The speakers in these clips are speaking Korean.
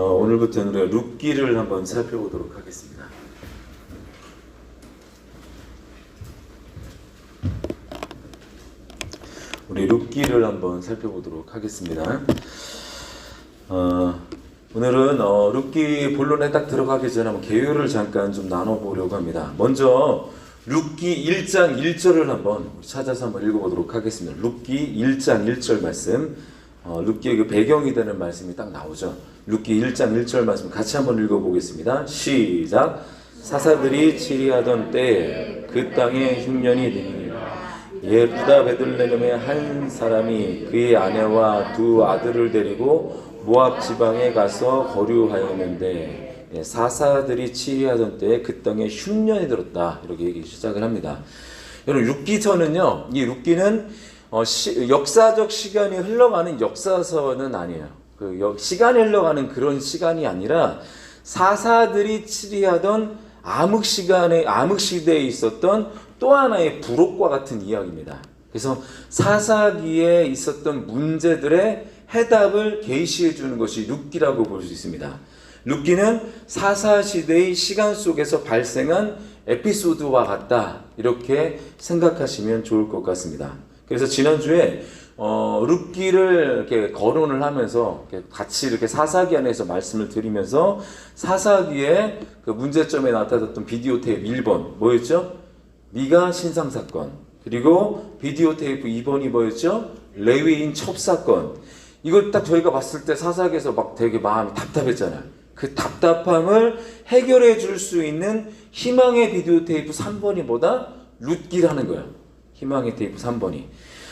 오늘부터는 우리가 룻기를 한번 살펴보도록 하겠습니다. 우리 룻기를 한번 살펴보도록 하겠습니다. 오늘은 룻기 본론에 딱 들어가기 전에 한번 개요를 잠깐 좀 나눠보려고 합니다. 먼저 룻기 1장 1절을 한번 찾아서 한번 읽어보도록 하겠습니다. 룻기 1장 1절 말씀, 룻기의 그 배경이 되는 말씀이 딱 나오죠. 룻기 1장 1절 말씀 같이 한번 읽어보겠습니다. 시작. 사사들이 치리하던 때에 그 땅에 흉년이 되니 예후다 베들레헴의 한 사람이 그의 아내와 두 아들을 데리고 모압 지방에 가서 거류하였는데, 사사들이 치리하던 때에 그 땅에 흉년이 들었다, 이렇게 얘기 시작을 합니다. 여러분, 룻기서는요, 이 룻기는 역사적 시간이 흘러가는 역사서는 아니에요. 시간이 흘러가는 그런 시간이 아니라 사사들이 치리하던 암흑 시대에 있었던 또 하나의 부록과 같은 이야기입니다. 그래서 사사기에 있었던 문제들의 해답을 계시해 주는 것이 룻기라고 볼 수 있습니다. 룻기는 사사시대의 시간 속에서 발생한 에피소드와 같다, 이렇게 생각하시면 좋을 것 같습니다. 그래서 지난주에 룻기를 이렇게 거론을 하면서 같이 이렇게 사사기 안에서 말씀을 드리면서 사사기의 그 문제점에 나타났던 비디오 테이프 1번 뭐였죠? 미가 신상 사건. 그리고 비디오 테이프 2번이 뭐였죠? 레위인 첩사건. 이걸 딱 저희가 봤을 때 사사기에서 막 되게 마음이 답답했잖아요. 그 답답함을 해결해 줄 수 있는 희망의 비디오 테이프 3번이 뭐다? 룻기라는 거예요. 희망의 테이프 3번이.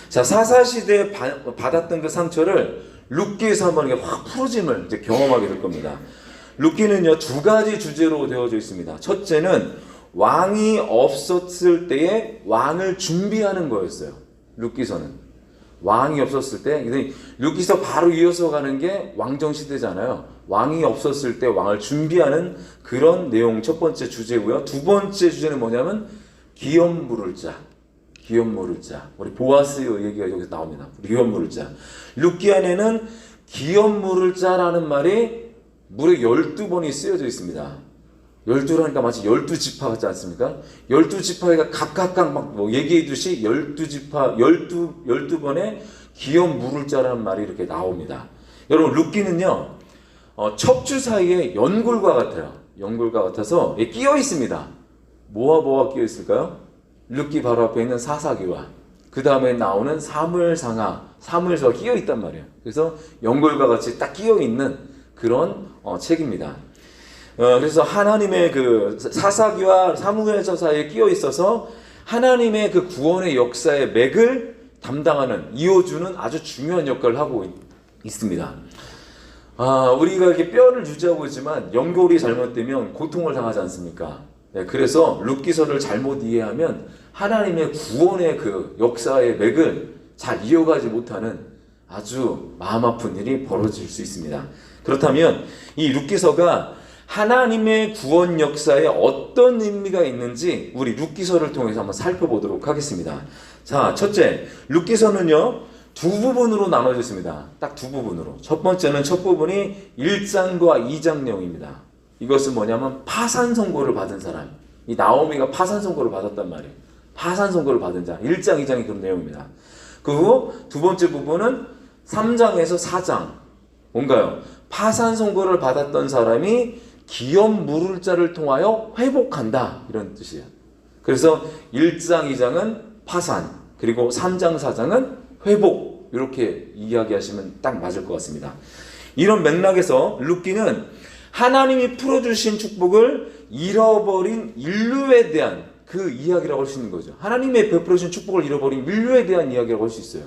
자, 사사시대에 받았던 그 상처를 룻기에서 한번 확 풀어짐을 이제 경험하게 될 겁니다. 룻기는요, 두 가지 주제로 되어져 있습니다. 첫째는 왕이 없었을 때에 왕을 준비하는 거였어요. 룻기서는. 왕이 없었을 때, 룻기서 바로 이어서 가는 게 왕정시대잖아요. 왕이 없었을 때 왕을 준비하는 그런 내용 첫 번째 주제고요. 두 번째 주제는 뭐냐면 기업 물을 자. 기업 물을 자. 우리 보아스 얘기가 여기서 나옵니다. 기업 물을 자. 룻기 안에는 기업 물을 자라는 말이 무려 12번이 쓰여져 있습니다. 12라니까 마치 12지파 같지 않습니까? 12지파가 각각 막 얘기해주시 12지파, 12번의 기업 물을 자라는 말이 이렇게 나옵니다. 여러분, 룻기는요, 척추 사이에 연골과 같아요. 연골과 같아서 끼어 있습니다. 뭐와 끼어 있을까요? 룻기 바로 앞에 있는 사사기와 그 다음에 나오는 사무엘서가 끼어 있단 말이에요. 그래서 연골과 같이 딱 끼어 있는 그런 책입니다. 그래서 하나님의 그 사사기와 사무엘서 사이에 끼어 있어서 하나님의 그 구원의 역사의 맥을 담당하는, 이어주는 아주 중요한 역할을 하고 있습니다. 우리가 이렇게 뼈를 유지하고 있지만 연골이 잘못되면 고통을 당하지 않습니까? 그래서 룻기서를 잘못 이해하면 하나님의 구원의 그 역사의 맥을 잘 이어가지 못하는 아주 마음 아픈 일이 벌어질 수 있습니다. 그렇다면 이 룻기서가 하나님의 구원 역사에 어떤 의미가 있는지 우리 룻기서를 통해서 한번 살펴보도록 하겠습니다. 자, 첫째, 룻기서는요, 두 부분으로 나눠져 있습니다. 딱 두 부분으로. 첫 번째는 첫 부분이 1장과 2장 내용입니다. 이것은 뭐냐면 파산 선고를 받은 사람. 이 나오미가 파산 선고를 받았단 말이에요. 파산 선고를 받은 자. 1장, 2장이 그런 내용입니다. 그리고 두 번째 부분은 3장에서 4장. 뭔가요? 파산 선고를 받았던 사람이 기업 물을 자를 통하여 회복한다, 이런 뜻이에요. 그래서 1장, 2장은 파산, 그리고 3장, 4장은 회복, 이렇게 이야기하시면 딱 맞을 것 같습니다. 이런 맥락에서 룻기는 하나님이 풀어주신 축복을 잃어버린 인류에 대한 그 이야기라고 할 수 있는 거죠. 하나님의 베풀어주신 축복을 잃어버린 인류에 대한 이야기라고 할 수 있어요.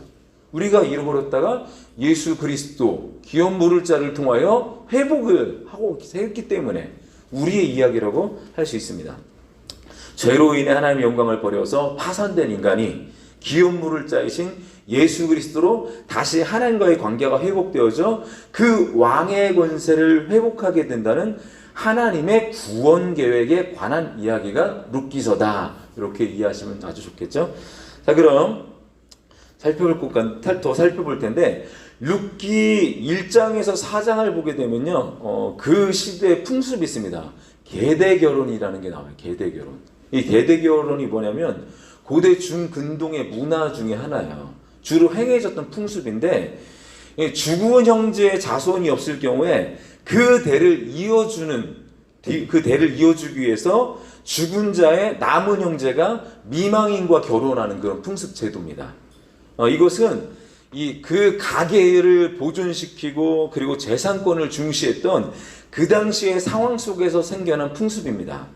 우리가 잃어버렸다가 예수 그리스도 기업 물을 자를 통하여 회복을 하고 했기 때문에 우리의 이야기라고 할 수 있습니다. 죄로 인해 하나님의 영광을 버려서 파산된 인간이 기업 물을 자이신 예수 그리스도로 다시 하나님과의 관계가 회복되어져 그 왕의 권세를 회복하게 된다는 하나님의 구원 계획에 관한 이야기가 룻기서다, 이렇게 이해하시면 아주 좋겠죠. 자, 그럼 더 살펴볼 텐데, 룻기 1장에서 4장을 보게 되면요, 그 시대의 풍습이 있습니다. 계대결혼이라는 게 나와요. 계대결혼. 이 계대결혼이 뭐냐면 고대 중근동의 문화 중에 하나예요. 주로 행해졌던 풍습인데, 죽은 형제의 자손이 없을 경우에 그 대를 이어주기 위해서 죽은 자의 남은 형제가 미망인과 결혼하는 그런 풍습 제도입니다. 이것은 그 가계를 보존시키고 그리고 재산권을 중시했던 그 당시의 상황 속에서 생겨난 풍습입니다.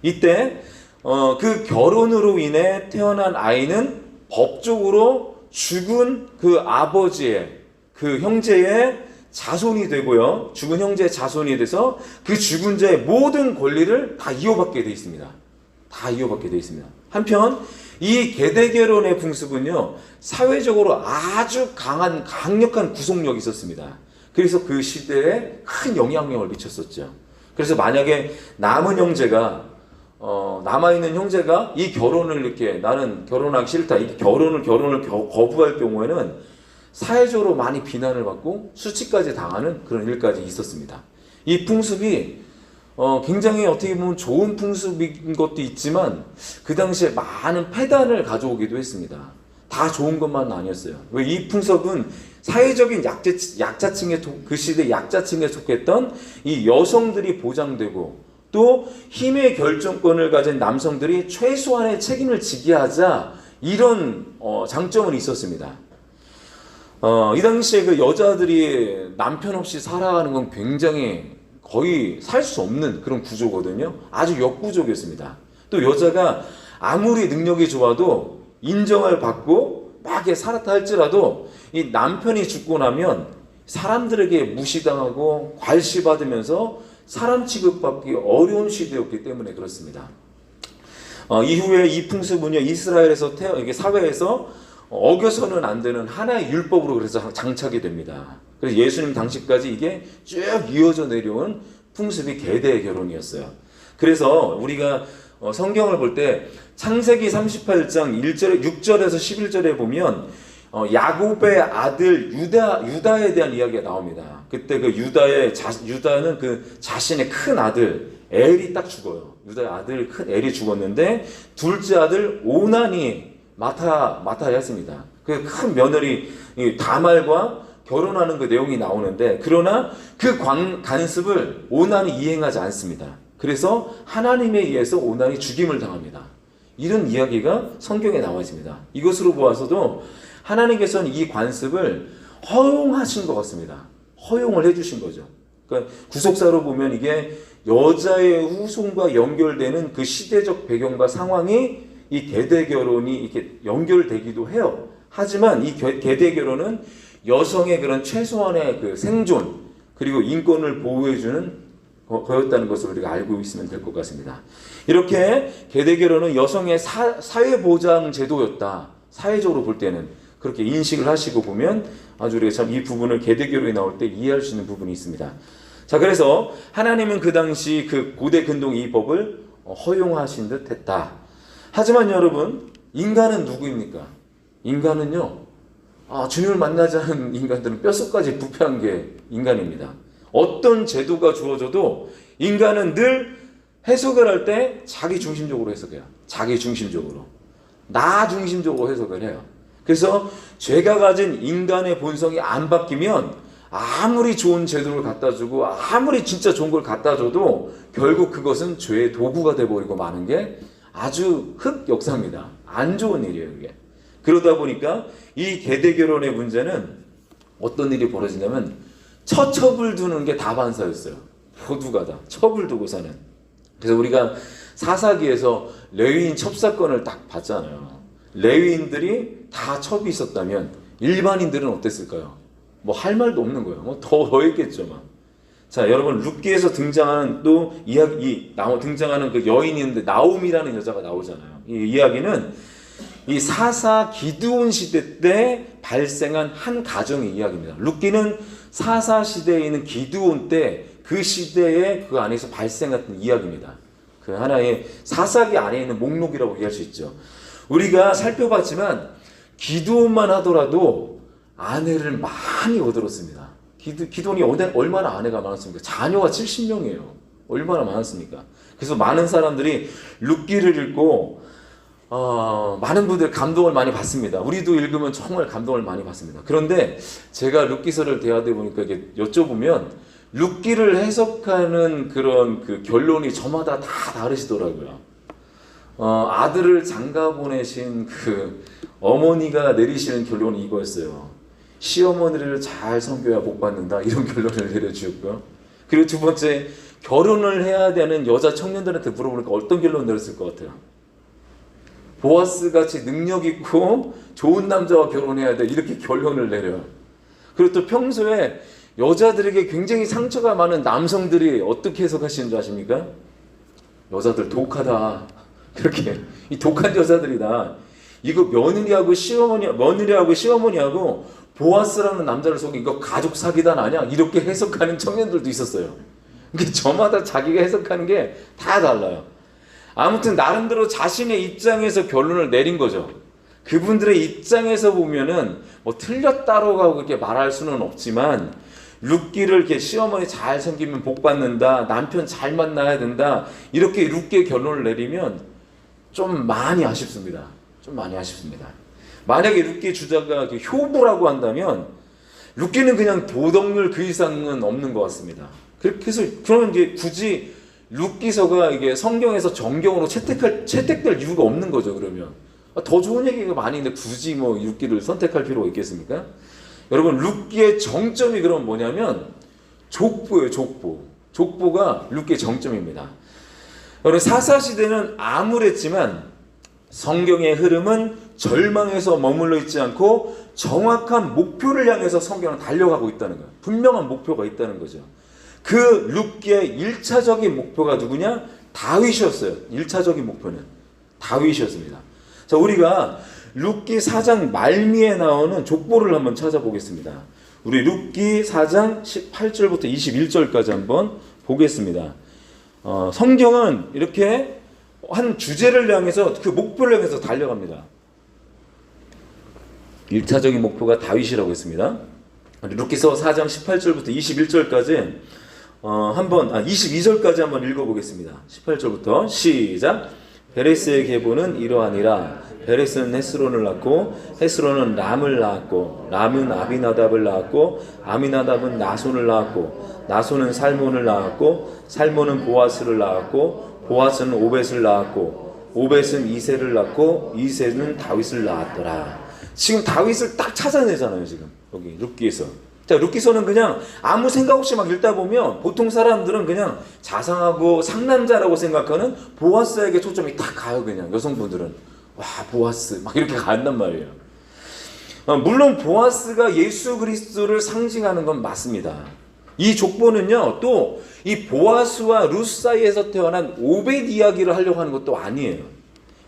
이때 그 결혼으로 인해 태어난 아이는 법적으로 죽은 그 아버지의 그 형제의 자손이 되고요. 죽은 형제의 자손이 돼서 그 죽은 자의 모든 권리를 다 이어받게 되어 있습니다. 다 이어받게 되어 있습니다. 한편 이 계대결혼의 풍습은요, 사회적으로 아주 강력한 구속력이 있었습니다. 그래서 그 시대에 큰 영향력을 미쳤었죠. 그래서 만약에 남아있는 형제가 이 결혼을 이렇게 나는 결혼하기 싫다, 이 결혼을 거부할 경우에는 사회적으로 많이 비난을 받고 수치까지 당하는 그런 일까지 있었습니다. 이 풍습이 굉장히 어떻게 보면 좋은 풍습인 것도 있지만 그 당시에 많은 폐단을 가져오기도 했습니다. 다 좋은 것만 아니었어요. 왜 이 풍습은 사회적인 약자층에 그 시대 약자층에 속했던 이 여성들이 보장되고 또 힘의 결정권을 가진 남성들이 최소한의 책임을 지게 하자 이런 장점은 있었습니다. 이 당시에 그 여자들이 남편 없이 살아가는 건 굉장히 거의 살 수 없는 그런 구조거든요. 아주 역부족이었습니다. 또 여자가 아무리 능력이 좋아도 인정을 받고 막 살았다 할지라도 이 남편이 죽고 나면 사람들에게 무시당하고 괄시받으면서 사람 취급받기 어려운 시대였기 때문에 그렇습니다. 이후에 이 풍습은요, 이스라엘에서 이게 사회에서 어겨서는 안 되는 하나의 율법으로 그래서 장착이 됩니다. 그래서 예수님 당시까지 이게 쭉 이어져 내려온 풍습이 계대 결혼이었어요. 그래서 우리가 성경을 볼 때 창세기 38장 6절에서 11절에 보면 야곱의 아들 유다에 대한 이야기가 나옵니다. 그때 그 유다는 그 자신의 큰 아들 엘이 딱 죽어요. 유다의 아들 큰 엘이 죽었는데 둘째 아들 오난이 맡아야 했습니다. 그 큰 며느리 다말과 결혼하는 그 내용이 나오는데, 그러나 그 간습을 오난이 이행하지 않습니다. 그래서 하나님에 의해서 오난이 죽임을 당합니다. 이런 이야기가 성경에 나와 있습니다. 이것으로 보아서도 하나님께서는 이 관습을 허용하신 것 같습니다. 허용을 해주신 거죠. 그러니까 구속사로 보면 이게 여자의 후손과 연결되는 그 시대적 배경과 상황이 이 계대 결혼이 이렇게 연결되기도 해요. 하지만 이 계대 결혼은 여성의 그런 최소한의 그 생존 그리고 인권을 보호해주는 거였다는 것을 우리가 알고 있으면 될 것 같습니다. 이렇게 계대 결혼은 여성의 사회보장 제도였다. 사회적으로 볼 때는 그렇게 인식을 하시고 보면 아주 우리가 참 이 부분을 계대 결혼이 나올 때 이해할 수 있는 부분이 있습니다. 자, 그래서 하나님은 그 당시 그 고대 근동 이 법을 허용하신 듯 했다. 하지만 여러분, 인간은 누구입니까? 인간은요, 주님을 만나지 않은 인간들은 뼛속까지 부패한 게 인간입니다. 어떤 제도가 주어져도 인간은 늘 해석을 할 때 자기 중심적으로 해석해요. 자기 중심적으로. 나 중심적으로 해석을 해요. 그래서 죄가 가진 인간의 본성이 안 바뀌면 아무리 좋은 제도를 갖다 주고 아무리 진짜 좋은 걸 갖다 줘도 결국 그것은 죄의 도구가 돼버리고 마는 게 아주 흑역사입니다. 안 좋은 일이에요, 이게. 그러다 보니까 이 계대 결혼의 문제는 어떤 일이 벌어지냐면 처첩을 두는 게 다반사였어요. 모두가 다 첩을 두고 사는. 그래서 우리가 사사기에서 레위인 첩사건을 딱 봤잖아요. 레위인들이 다 첩이 있었다면 일반인들은 어땠을까요? 뭐 할 말도 없는 거예요. 뭐 더 했겠죠, 막. 자, 여러분, 룻기에서 등장하는 또 등장하는 그 여인이 있는데 나옴이라는 여자가 나오잖아요. 이 이야기는 이 사사 기드온 시대 때 발생한 한 가정의 이야기입니다. 룻기는 사사 시대에 있는 기드온 때 그 시대에 그 안에서 발생했던 이야기입니다. 그 하나의 사사기 안에 있는 목록이라고 얘기할 수 있죠. 우리가 살펴봤지만 기드온만 하더라도 아내를 많이 얻었습니다. 기돈이 얼마나 아내가 많았습니까? 자녀가 70명이에요. 얼마나 많았습니까? 그래서 많은 사람들이 룻기를 읽고 많은 분들 감동을 많이 받습니다. 우리도 읽으면 정말 감동을 많이 받습니다. 그런데 제가 룻기서를 대하다 보니까 이게 여쭤보면 룻기를 해석하는 그런 그 결론이 저마다 다 다르시더라고요. 아들을 장가 보내신 그 어머니가 내리시는 결론이 이거였어요. 시어머니를 잘 섬겨야 복 받는다, 이런 결론을 내려주셨고요. 그리고 두 번째, 결혼을 해야 되는 여자 청년들한테 물어보니까 어떤 결론 내렸을 것 같아요? 보아스 같이 능력 있고 좋은 남자와 결혼해야 돼, 이렇게 결론을 내려요. 그리고 또 평소에 여자들에게 굉장히 상처가 많은 남성들이 어떻게 해석하시는 줄 아십니까? 여자들 독하다, 그렇게. 이 독한 여자들이다. 이거 며느리하고 시어머니하고 보아스라는 남자를 속인 이거 가족 사기단 아니야? 이렇게 해석하는 청년들도 있었어요. 그러니까 저마다 자기가 해석하는 게 다 달라요. 아무튼 나름대로 자신의 입장에서 결론을 내린 거죠. 그분들의 입장에서 보면은 뭐 틀렸다고 하고 그렇게 말할 수는 없지만, 룻기를 이렇게 시어머니 잘 섬기면 복 받는다, 남편 잘 만나야 된다, 이렇게 룻기의 결론을 내리면 좀 많이 아쉽습니다. 좀 많이 아쉽습니다. 만약에 룻기의 주자가 효부라고 한다면 룻기는 그냥 도덕률 그 이상은 없는 것 같습니다. 그래서 그러면 이제 굳이 룻기서가 이게 성경에서 정경으로 채택될 이유가 없는 거죠. 그러면 더 좋은 얘기가 많이 있는데 굳이 뭐 룻기를 선택할 필요가 있겠습니까? 여러분, 룻기의 정점이 그럼 뭐냐면 족보예요. 족보가 룻기의 정점입니다. 여러분, 사사시대는 암울했지만 성경의 흐름은 절망에서 머물러 있지 않고 정확한 목표를 향해서 성경은 달려가고 있다는 거예요. 분명한 목표가 있다는 거죠. 그 룻기의 1차적인 목표가 누구냐? 다윗이었어요. 1차적인 목표는 다윗이었습니다. 자, 우리가 룻기 4장 말미에 나오는 족보를 한번 찾아보겠습니다. 우리 룻기 4장 18절부터 21절까지 한번 보겠습니다. 성경은 이렇게 한 주제를 향해서, 그 목표를 향해서 달려갑니다. 1차적인 목표가 다윗이라고 했습니다. 룻기서 4장 18절부터 21절까지 22절까지 한번 읽어보겠습니다. 18절부터 시작. 베레스의 계보는 이러하니라. 베레스는 헤스론을 낳고 헤스론은 람을 낳았고 람은 아비나답을 낳았고 아미나답은 나손을 낳았고 나손은 살몬을 낳았고 살몬은 보아스를 낳았고 보아스는 오벳을 낳았고 오벳은 이새를 낳고 이새는 다윗을 낳았더라. 지금 다윗을 딱 찾아내잖아요. 지금 여기 룻기에서. 자, 룻기서는 그냥 아무 생각 없이 막 읽다 보면 보통 사람들은 그냥 자상하고 상남자라고 생각하는 보아스에게 초점이 딱 가요. 그냥 여성분들은 와, 보아스 막 이렇게 간단 말이에요. 물론 보아스가 예수 그리스도를 상징하는 건 맞습니다. 이 족보는요, 또 이 보아스와 룻 사이에서 태어난 오벳 이야기를 하려고 하는 것도 아니에요.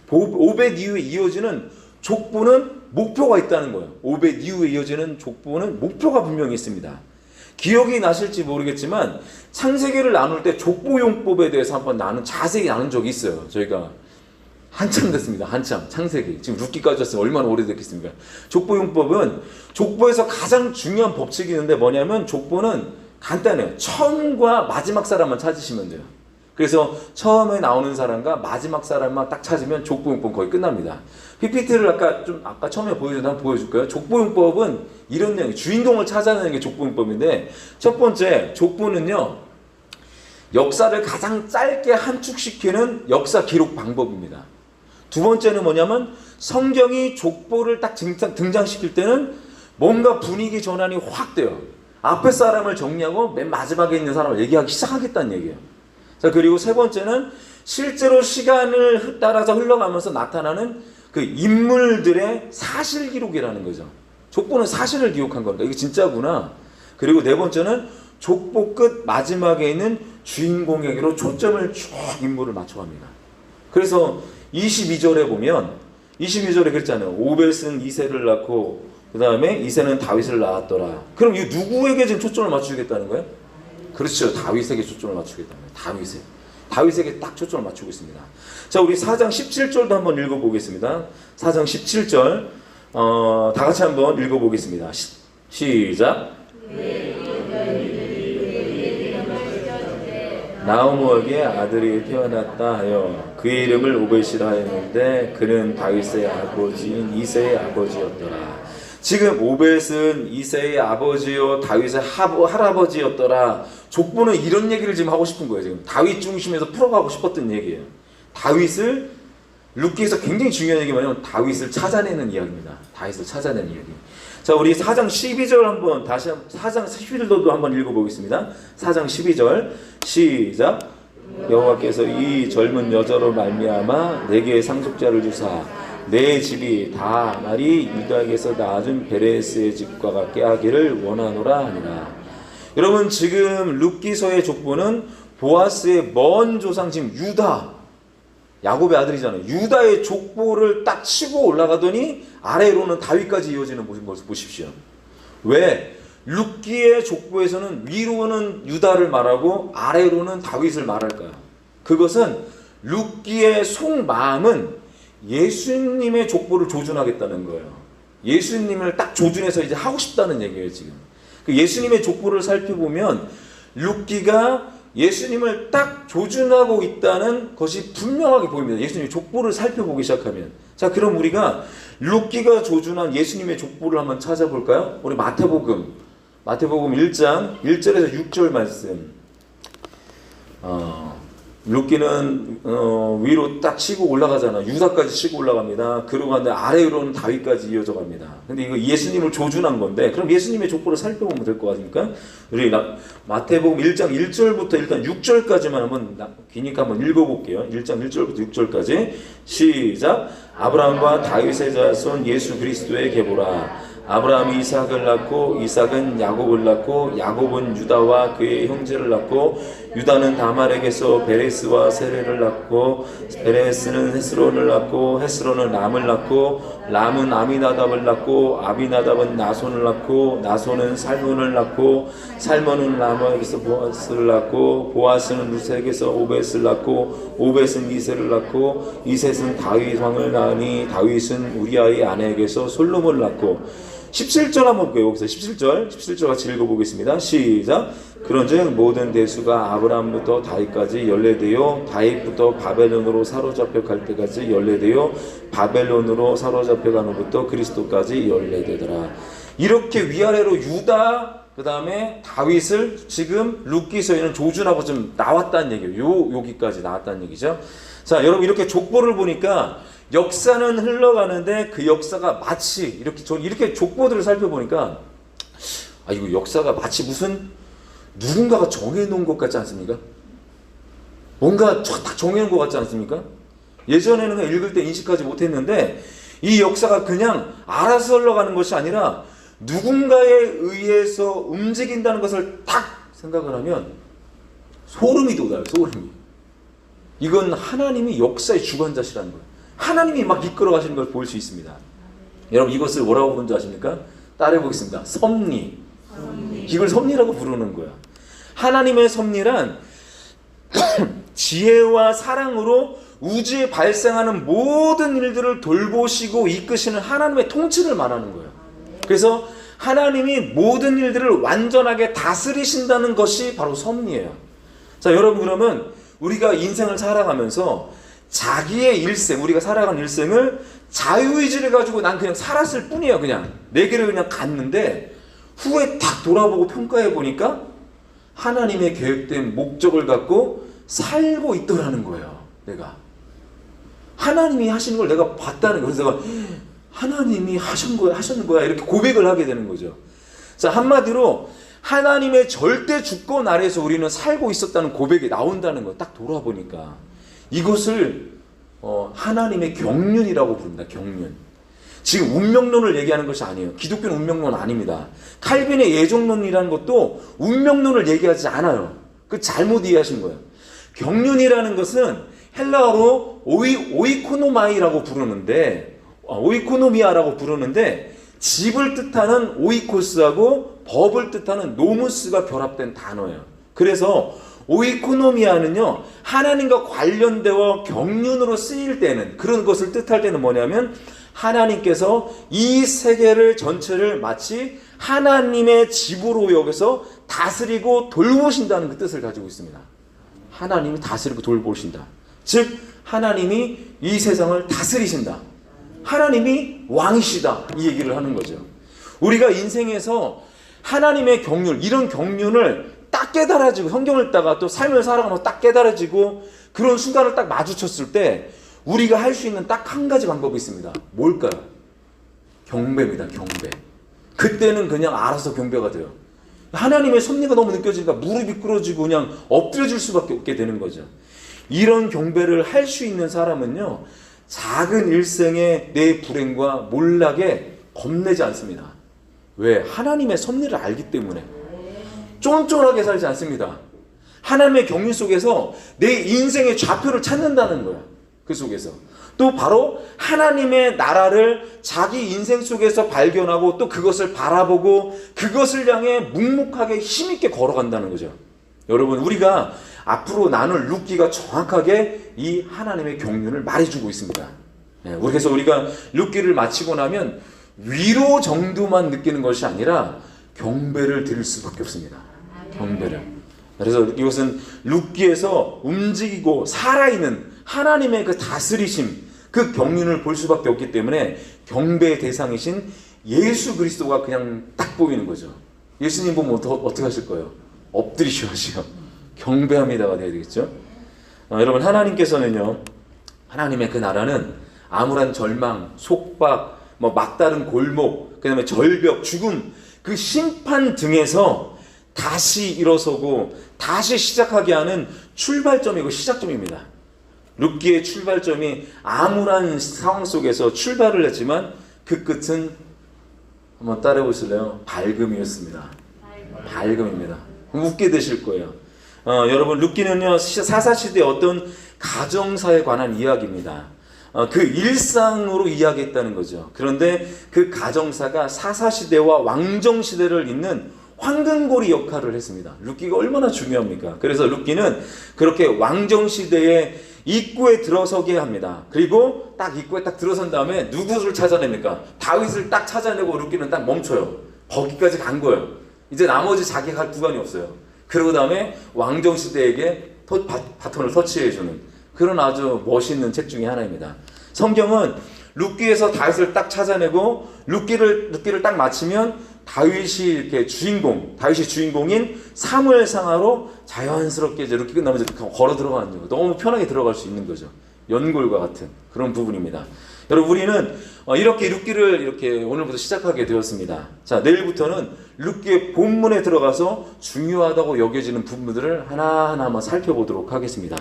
오벳 이후에 이어지는 족보는 목표가 있다는 거예요. 오벳 이후에 이어지는 족보는 목표가 분명히 있습니다. 기억이 나실지 모르겠지만 창세기를 나눌 때 족보용법에 대해서 한번 자세히 나눈 적이 있어요. 저희가 한참 됐습니다. 한참. 창세기. 지금 룻기까지 왔으면 얼마나 오래됐겠습니까? 족보용법은 족보에서 가장 중요한 법칙이 있는데 뭐냐면 족보는 간단해요. 처음과 마지막 사람만 찾으시면 돼요. 그래서 처음에 나오는 사람과 마지막 사람만 딱 찾으면 족보용법 거의 끝납니다. PPT를 아까 처음에 보여줬는데 한번 보여줄까요? 족보용법은 이런 내용, 주인공을 찾아내는 게 족보용법인데, 첫 번째 족보는요, 역사를 가장 짧게 함축시키는 역사 기록 방법입니다. 두 번째는 뭐냐면 성경이 족보를 딱 등장시킬 때는 뭔가 분위기 전환이 확 돼요. 앞에 사람을 정리하고 맨 마지막에 있는 사람을 얘기하기 시작하겠다는 얘기예요. 자, 그리고 세 번째는 실제로 시간을 따라서 흘러가면서 나타나는 그 인물들의 사실 기록이라는 거죠. 족보는 사실을 기록한 겁니다. 이게 진짜구나. 그리고 네 번째는 족보 끝 마지막에 있는 주인공에게로 초점을 쭉 인물을 맞춰갑니다. 그래서 22절에 보면 22절에 그랬잖아요. 오벳은 이새를 낳고 그 다음에 이새는 다윗을 낳았더라. 그럼 이 누구에게 지금 초점을 맞추겠다는 거예요? 그렇죠. 다윗에게 초점을 맞추겠다는 거예요. 다윗에게 딱 초점을 맞추고 있습니다. 자, 우리 4장 17절도 한번 읽어보겠습니다. 4장 17절 다 같이 한번 읽어보겠습니다. 시작. 나오므에게 아들이 태어났다 하여 그의 이름을 오벳이라 하였는데 그는 다윗의 아버지인 이새의 아버지였더라. 지금 오벳은 이새의 아버지요 다윗의 할아버지였더라. 족보는 이런 얘기를 지금 하고 싶은 거예요. 지금 다윗 중심에서 풀어가고 싶었던 얘기예요. 다윗을 룻기에서 굉장히 중요한 얘기 뭐냐면 다윗을 찾아내는 이야기입니다. 다윗을 찾아내는 이야기. 자, 우리 4장 12절 한번 다시 4장 11절도 한번 읽어보겠습니다. 4장 12절 시작. 여호와께서 이 젊은 여자로 말미암아 내게 상속자를 주사 내 집이 다말이 유다에게서 낳아준 베레스의 집과 같게 하기를 원하노라 하니라. 여러분 지금 룻기서의 족보는 보아스의 먼 조상 지금 유다 야곱의 아들이잖아요. 유다의 족보를 딱 치고 올라가더니 아래로는 다윗까지 이어지는 것을 보십시오. 왜? 룻기의 족보에서는 위로는 유다를 말하고 아래로는 다윗을 말할까요? 그것은 룻기의 속마음은 예수님의 족보를 조준하겠다는 거예요. 예수님을 딱 조준해서 이제 하고 싶다는 얘기예요, 지금. 그 예수님의 족보를 살펴보면 룻기가 예수님을 딱 조준하고 있다는 것이 분명하게 보입니다. 예수님의 족보를 살펴보기 시작하면. 자, 그럼 우리가 룻기가 조준한 예수님의 족보를 한번 찾아볼까요? 우리 마태복음 1장 1절에서 6절 말씀. 룻기는 위로 딱 치고 올라가잖아. 유다까지 치고 올라갑니다. 그러고 가는데 아래로는 다윗까지 이어져 갑니다. 근데 이거 예수님을 조준한 건데 그럼 예수님의 족보를 살펴보면 될 것 같으니까 우리 마태복음 1장 1절부터 일단 6절까지만 한번 기니까 한번 읽어볼게요. 1장 1절부터 6절까지 시작. 아브라함과 다윗의 자손 예수 그리스도의 계보라. 아브라함이 이삭을 낳고 이삭은 야곱을 낳고 야곱은 유다와 그의 형제를 낳고 유다는 다말에게서 베레스와 세레를 낳고 베레스는 헤스론을 낳고 헤스론은 람을 낳고 람은 아미나답을 낳고 아미나답은 나손을 낳고 나손은 살몬을 낳고 살몬은 람에게서 보아스를 낳고 보아스는 루세에게서 오벳을 낳고 오벳은 이새를 낳고 이셋은 다윗 왕을 낳으니 다윗은 우리아의 아내에게서 솔로몬을 낳고 17절 한번 볼게요. 여기서 17절 같이 읽어보겠습니다. 시작. 그런즉 모든 대수가 아브라함부터 다윗까지 연례되어 다윗부터 바벨론으로 사로잡혀 갈 때까지 연례되어 바벨론으로 사로잡혀 가는 후부터 그리스도까지 연례되더라. 이렇게 위아래로 유다 그 다음에 다윗을 지금 룻기서에는 조준하고 좀 나왔다는 얘기예요. 여기까지 나왔다는 얘기죠. 자, 여러분 이렇게 족보를 보니까 역사는 흘러가는데 그 역사가 마치 이렇게 족보들을 살펴보니까 이거 역사가 마치 무슨 누군가가 정해놓은 것 같지 않습니까? 뭔가 딱 정해놓은 것 같지 않습니까? 예전에는 그냥 읽을 때 인식하지 못했는데 이 역사가 그냥 알아서 흘러가는 것이 아니라 누군가에 의해서 움직인다는 것을 딱 생각을 하면 소름이 돋아요. 소름이. 이건 하나님이 역사의 주관자시라는 거예요. 하나님이 막 이끌어 가시는 걸 볼 수 있습니다. 여러분 이것을 뭐라고 부르는지 아십니까? 따라해 보겠습니다. 섭리. 이걸 섭리라고 부르는 거야. 하나님의 섭리란 지혜와 사랑으로 우주에 발생하는 모든 일들을 돌보시고 이끄시는 하나님의 통치를 말하는 거예요. 그래서 하나님이 모든 일들을 완전하게 다스리신다는 것이 바로 섭리예요. 자, 여러분 그러면 우리가 인생을 살아가면서 자기의 일생, 우리가 살아가는 일생을 자유의지를 가지고 난 그냥 살았을 뿐이에요. 그냥 내 길을 그냥 갔는데 후에 딱 돌아보고 평가해 보니까 하나님의 계획된 목적을 갖고 살고 있더라는 거예요. 내가 하나님이 하시는 걸 내가 봤다는 거예요. 그래서 내가 하나님이 하셨는 거야 이렇게 고백을 하게 되는 거죠. 자, 한마디로 하나님의 절대 주권 아래에서 우리는 살고 있었다는 고백이 나온다는 거 딱 돌아보니까 이것을 하나님의 경륜이라고 부릅니다. 경륜. 지금 운명론을 얘기하는 것이 아니에요. 기독교는 운명론 아닙니다. 칼빈의 예정론이라는 것도 운명론을 얘기하지 않아요. 그 잘못 이해하신 거예요. 경륜이라는 것은 헬라어로 오이코노마이라고 부르는데 오이코노미아라고 부르는데 집을 뜻하는 오이코스하고 법을 뜻하는 노무스가 결합된 단어예요. 그래서 오이코노미아는요 하나님과 관련되어 경륜으로 쓰일 때는 그런 것을 뜻할 때는 뭐냐면 하나님께서 이 세계를 전체를 마치 하나님의 집으로 여겨서 다스리고 돌보신다는 그 뜻을 가지고 있습니다. 하나님이 다스리고 돌보신다. 즉 하나님이 이 세상을 다스리신다. 하나님이 왕이시다. 이 얘기를 하는 거죠. 우리가 인생에서 하나님의 경륜, 이런 경륜을 딱 깨달아지고 성경을 읽다가 또 삶을 살아가면서 딱 깨달아지고 그런 순간을 딱 마주쳤을 때 우리가 할 수 있는 딱 한 가지 방법이 있습니다. 뭘까요? 경배입니다. 경배. 그때는 그냥 알아서 경배가 돼요. 하나님의 섭리가 너무 느껴지니까 무릎이 꿇어지고 그냥 엎드려질 수밖에 없게 되는 거죠. 이런 경배를 할 수 있는 사람은요, 작은 일생의 내 불행과 몰락에 겁내지 않습니다. 왜? 하나님의 섭리를 알기 때문에. 쫀쫀하게 살지 않습니다. 하나님의 경륜 속에서 내 인생의 좌표를 찾는다는 거야. 그 속에서. 또 바로 하나님의 나라를 자기 인생 속에서 발견하고 또 그것을 바라보고 그것을 향해 묵묵하게 힘있게 걸어간다는 거죠. 여러분, 우리가 앞으로 나눌 룻기가 정확하게 이 하나님의 경륜을 말해주고 있습니다. 그래서 우리가 룻기를 마치고 나면 위로 정도만 느끼는 것이 아니라 경배를 드릴 수밖에 없습니다. 경배를. 그래서 이것은 룻기에서 움직이고 살아있는 하나님의 그 다스리심, 그 경륜을 볼 수밖에 없기 때문에 경배의 대상이신 예수 그리스도가 그냥 딱 보이는 거죠. 예수님 보면 어떻게 하실 거예요? 엎드리셔야죠. 경배합니다가 돼야 되겠죠. 여러분, 하나님께서는요, 하나님의 그 나라는 암울한 절망, 속박, 막다른 골목, 그 다음에 절벽, 죽음, 그 심판 등에서 다시 일어서고 다시 시작하게 하는 출발점이고 시작점입니다. 룻기의 출발점이 암울한 상황 속에서 출발을 했지만 그 끝은 한번 따라해 보실래요? 밝음이었습니다. 밝음입니다. 웃게 되실 거예요. 여러분, 룻기는요, 사사시대의 어떤 가정사에 관한 이야기입니다. 그 일상으로 이야기했다는 거죠. 그런데 그 가정사가 사사시대와 왕정시대를 잇는 황금고리 역할을 했습니다. 룻기가 얼마나 중요합니까? 그래서 룻기는 그렇게 왕정시대의 입구에 들어서게 합니다. 그리고 딱 입구에 딱 들어선 다음에 누구를 찾아냅니까? 다윗을 딱 찾아내고 룻기는 딱 멈춰요. 거기까지 간 거예요. 이제 나머지 자기가 갈 구간이 없어요. 그러고 다음에 왕정시대에게 바톤을 터치해주는 그런 아주 멋있는 책 중에 하나입니다. 성경은 룻기에서 다윗을 딱 찾아내고 룻기를 딱 마치면 다윗이 이렇게 다윗이 주인공인 사무엘상하로 자연스럽게 이제 룻기 끝나면 이제 걸어 들어가는 거죠. 너무 편하게 들어갈 수 있는 거죠. 연골과 같은 그런 부분입니다. 여러분, 우리는 이렇게 룻기를 이렇게 오늘부터 시작하게 되었습니다. 자, 내일부터는 룻기의 본문에 들어가서 중요하다고 여겨지는 부분들을 하나하나 한번 살펴보도록 하겠습니다.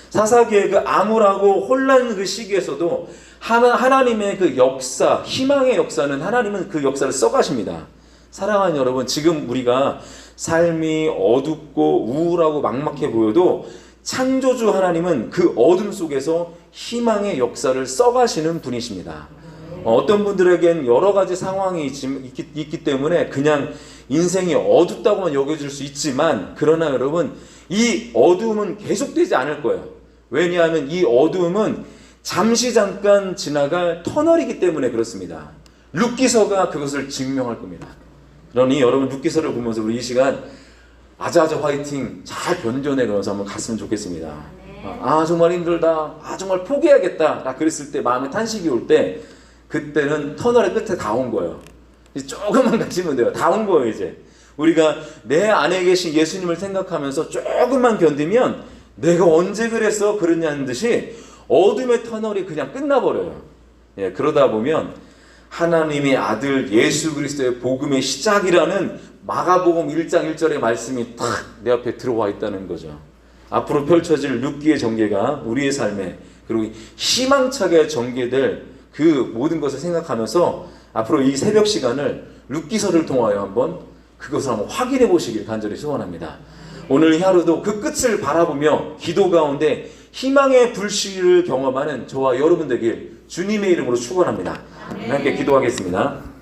사사기의 그 암울하고 혼란 그 시기에서도 하나님의 그 역사, 희망의 역사는 하나님은 그 역사를 써가십니다. 사랑하는 여러분, 지금 우리가 삶이 어둡고 우울하고 막막해 보여도 창조주 하나님은 그 어둠 속에서 희망의 역사를 써가시는 분이십니다. 어떤 분들에겐 여러 가지 상황이 있기 때문에 그냥 인생이 어둡다고만 여겨질 수 있지만, 그러나 여러분, 이 어두움은 계속되지 않을 거예요. 왜냐하면 이 어두움은 잠깐 지나갈 터널이기 때문에 그렇습니다. 룻기서가 그것을 증명할 겁니다. 그러니 여러분, 룻기서를 보면서 우리 이 시간 아자아자 화이팅 잘 견뎌내면서 한번 갔으면 좋겠습니다. 정말 힘들다, 정말 포기해야겠다 딱 그랬을 때, 마음에 탄식이 올 때, 그때는 터널의 끝에 다 온 거예요. 이제 조금만 가시면 돼요. 다 온 거예요. 이제 우리가 내 안에 계신 예수님을 생각하면서 조금만 견디면 내가 언제 그랬냐는 듯이 어둠의 터널이 그냥 끝나버려요. 그러다 보면 하나님의 아들 예수 그리스도의 복음의 시작이라는 마가복음 1장 1절의 말씀이 탁 내 앞에 들어와 있다는 거죠. 앞으로 펼쳐질 룻기의 전개가 우리의 삶에, 그리고 희망차게 전개될 그 모든 것을 생각하면서 앞으로 이 새벽 시간을 룻기서를 통하여 한번 그것을 한번 확인해 보시길 간절히 소원합니다. 오늘 이 하루도 그 끝을 바라보며 기도 가운데 희망의 불씨를 경험하는 저와 여러분 되길 주님의 이름으로 축원합니다. 함께 기도하겠습니다.